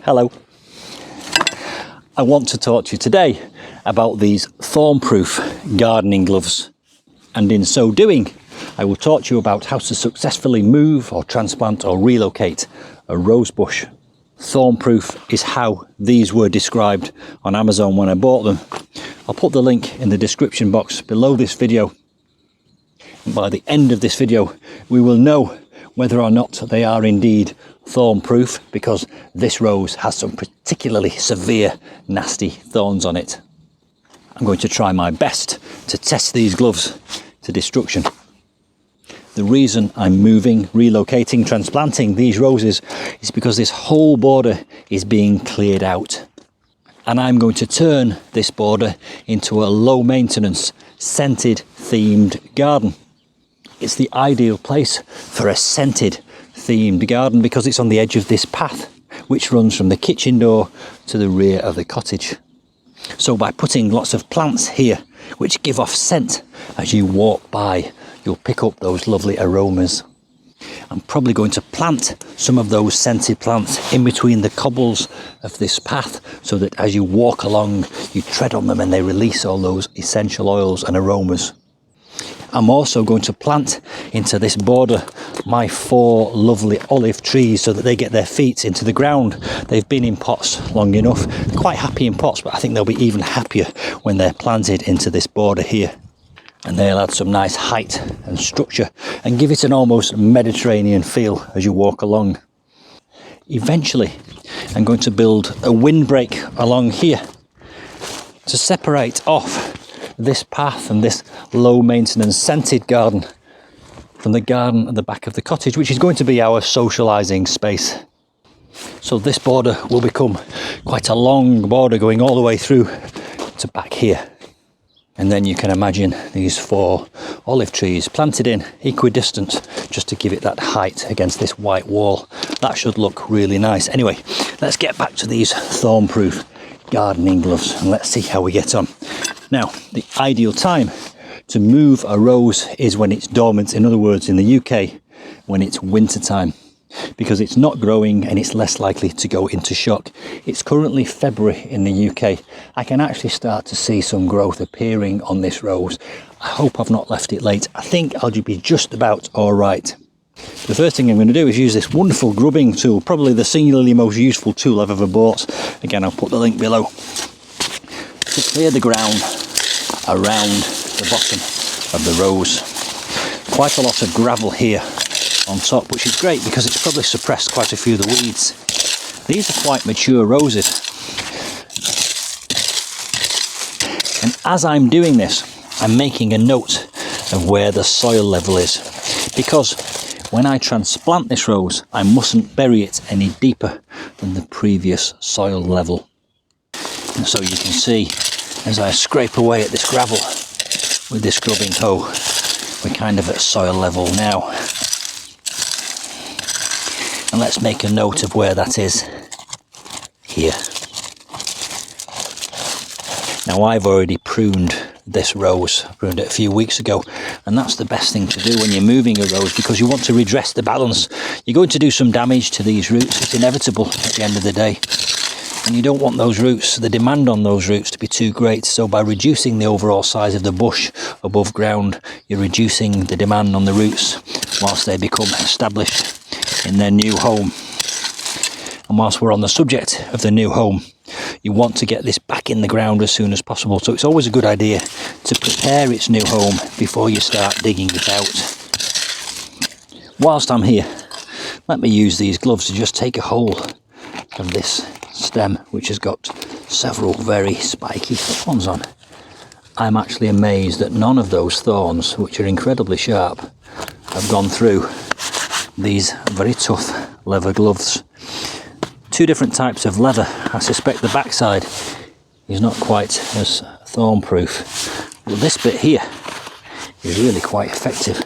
Hello. I want to talk to you today about these Thornproof gardening gloves, and in so doing I will talk to you about how to successfully move or transplant or relocate a rose bush. Thornproof is how these were described on Amazon when I bought them. I'll put the link in the description box below this video. And by the end of this video we will know whether or not they are indeed thorn-proof, because this rose has some particularly severe, nasty thorns on it. I'm going to try my best to test these gloves to destruction. The reason I'm moving, relocating, transplanting these roses is because this whole border is being cleared out. And I'm going to turn this border into a low maintenance, scented themed garden. It's the ideal place for a scented themed garden because it's on the edge of this path which runs from the kitchen door to the rear of the cottage. So by putting lots of plants here which give off scent as you walk by, you'll pick up those lovely aromas. I'm probably going to plant some of those scented plants in between the cobbles of this path so that as you walk along you tread on them and they release all those essential oils and aromas. I'm also going to plant into this border my 4 lovely olive trees so that they get their feet into the ground. They've been in pots long enough. They're quite happy in pots, but I think they'll be even happier when they're planted into this border here. And they'll add some nice height and structure and give it an almost Mediterranean feel as you walk along. Eventually, I'm going to build a windbreak along here to separate off this path and this low maintenance scented garden from the garden at the back of the cottage, which is going to be our socialising space. So this border will become quite a long border going all the way through to back here. And then you can imagine these 4 olive trees planted in equidistant just to give it that height against this white wall. That should look really nice. Anyway, let's get back to these Thornproof gardening gloves and let's see how we get on. Now, the ideal time to move a rose is when it's dormant, in other words, in the UK, when it's winter time, because it's not growing and it's less likely to go into shock. It's currently February in the UK. I can actually start to see some growth appearing on this rose. I hope I've not left it late. I think I'll be just about all right. The first thing I'm going to do is use this wonderful grubbing tool, probably the singularly most useful tool I've ever bought. Again, I'll put the link below. To clear the ground around the bottom of the rose. Quite a lot of gravel here on top, which is great because it's probably suppressed quite a few of the weeds. These are quite mature roses. And as I'm doing this, I'm making a note of where the soil level is, because when I transplant this rose, I mustn't bury it any deeper than the previous soil level. And so you can see, as I scrape away at this gravel with this grubbing hoe, we're kind of at soil level now. And let's make a note of where that is here. Now, I've already pruned this rose, pruned it a few weeks ago, and that's the best thing to do when you're moving a rose, because you want to redress the balance. You're going to do some damage to these roots, it's inevitable at the end of the day. And you don't want those roots, the demand on those roots, to be too great. So by reducing the overall size of the bush above ground, you're reducing the demand on the roots whilst they become established in their new home. And whilst we're on the subject of the new home, you want to get this back in the ground as soon as possible. So it's always a good idea to prepare its new home before you start digging it out. Whilst I'm here, let me use these gloves to just take a hold of this stem, which has got several very spiky thorns on. I'm actually amazed that none of those thorns, which are incredibly sharp, have gone through these very tough leather gloves. 2 different types of leather. I suspect the backside is not quite as thorn-proof, but this bit here is really quite effective.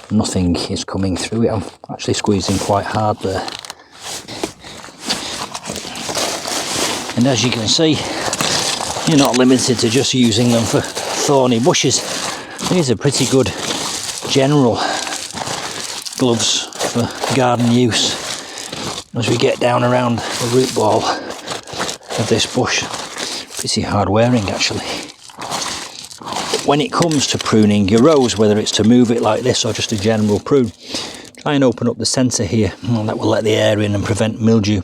Nothing is coming through it. I'm actually squeezing quite hard there. And as you can see, you're not limited to just using them for thorny bushes. These are pretty good general gloves for garden use. as we get down around the root ball of this bush. Pretty hard wearing actually. When it comes to pruning your rose, whether it's to move it like this or just a general prune, try and open up the centre here, and that will let the air in and prevent mildew.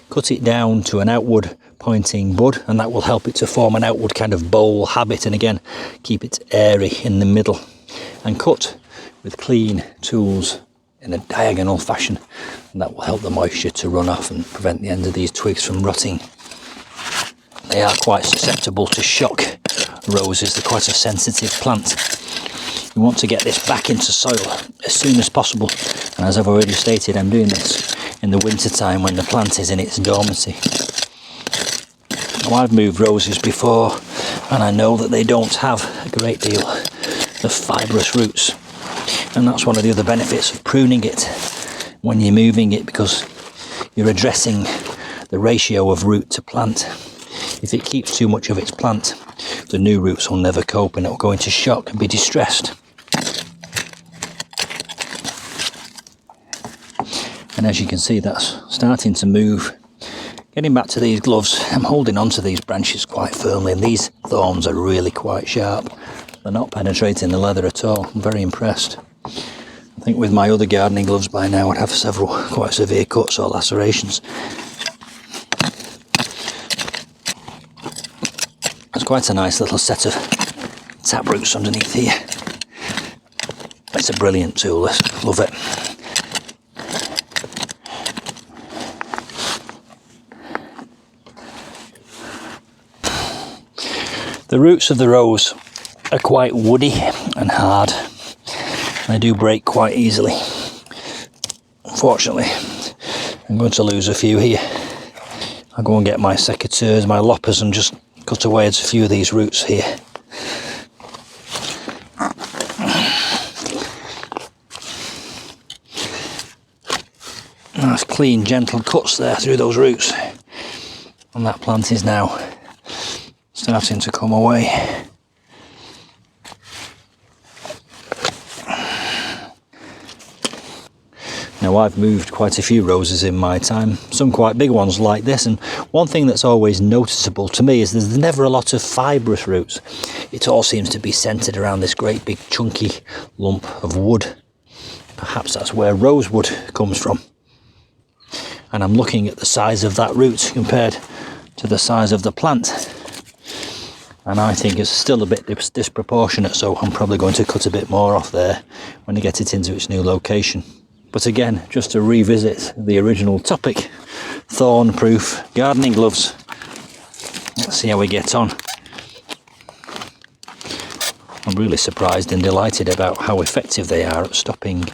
Cut it down to an outward pointing bud, and that will help it to form an outward kind of bowl habit, and again keep it airy in the middle. And cut with clean tools in a diagonal fashion, and that will help the moisture to run off and prevent the end of these twigs from rotting. They are quite susceptible to shock, roses. They're quite a sensitive plant. You want to get this back into soil as soon as possible, and as I've already stated, I'm doing this in the winter time when the plant is in its dormancy. Now, I've moved roses before, and I know that they don't have a great deal of fibrous roots, and that's one of the other benefits of pruning it when you're moving it, because you're addressing the ratio of root to plant. If it keeps too much of its plant, the new roots will never cope and it will go into shock and be distressed. And as you can see, that's starting to move. Getting back to these gloves, I'm holding on to these branches quite firmly, and these thorns are really quite sharp. They're not penetrating the leather at all. I'm very impressed. I think with my other gardening gloves by now I'd have several quite severe cuts or lacerations. There's quite a nice little set of tap roots underneath here. It's a brilliant tool, I love it. The roots of the rose are quite woody and hard. They do break quite easily. Unfortunately, I'm going to lose a few here. I'll go and get my secateurs, my loppers, and just cut away a few of these roots here. Nice clean, gentle cuts there through those roots. And that plant is now starting to come away. Now, I've moved quite a few roses in my time, some quite big ones like this, and one thing that's always noticeable to me is there's never a lot of fibrous roots. It all seems to be centred around this great big chunky lump of wood. Perhaps that's where rosewood comes from. And I'm looking at the size of that root compared to the size of the plant, and I think it's still a bit disproportionate, so I'm probably going to cut a bit more off there when I get it into its new location. But again, just to revisit the original topic, Thornproof gardening gloves. Let's see how we get on. I'm really surprised and delighted about how effective they are at stopping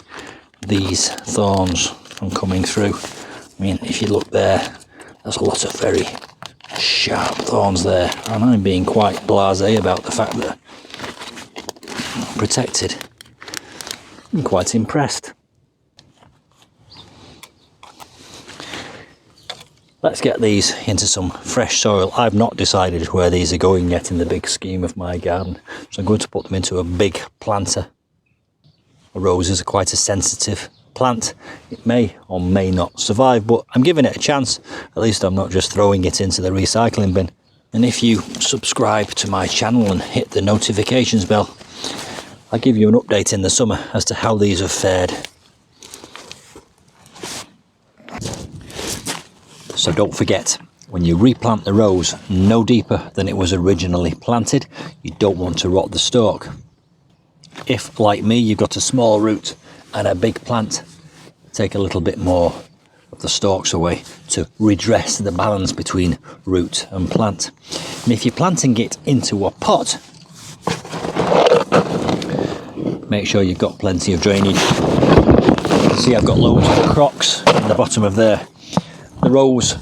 these thorns from coming through. I mean, if you look there, there's a lot of very sharp thorns there, and I'm being quite blasé about the fact that I'm protected. I'm quite impressed. Let's get these into some fresh soil. I've not decided where these are going yet in the big scheme of my garden, so I'm going to put them into a big planter. Roses are quite a sensitive plant. It may or may not survive, but I'm giving it a chance. At least I'm not just throwing it into the recycling bin. And if you subscribe to my channel and hit the notifications bell, I'll give you an update in the summer as to how these have fared. So don't forget, when you replant the rose no deeper than it was originally planted, you don't want to rot the stalk. If, like me, you've got a small root and a big plant, take a little bit more of the stalks away to redress the balance between root and plant. And if you're planting it into a pot, make sure you've got plenty of drainage. You can see I've got loads of crocks at the bottom of there. The rose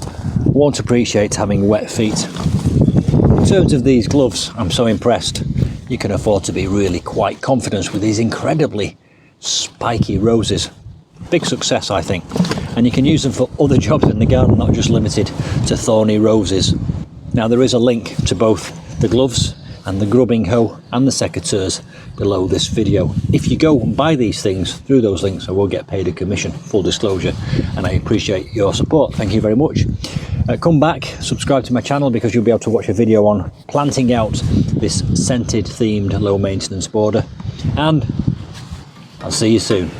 won't appreciate having wet feet. In terms of these gloves, I'm so impressed. You can afford to be really quite confident with these incredibly spiky roses. Big success, I think. And you can use them for other jobs in the garden, not just limited to thorny roses. Now, there is a link to both the gloves and the grubbing hoe and the secateurs below this video. If you go and buy these things through those links, I will get paid a commission, full disclosure, and I appreciate your support. Thank you very much. Come back, subscribe to my channel, because you'll be able to watch a video on planting out this scented themed low maintenance border, and I'll see you soon.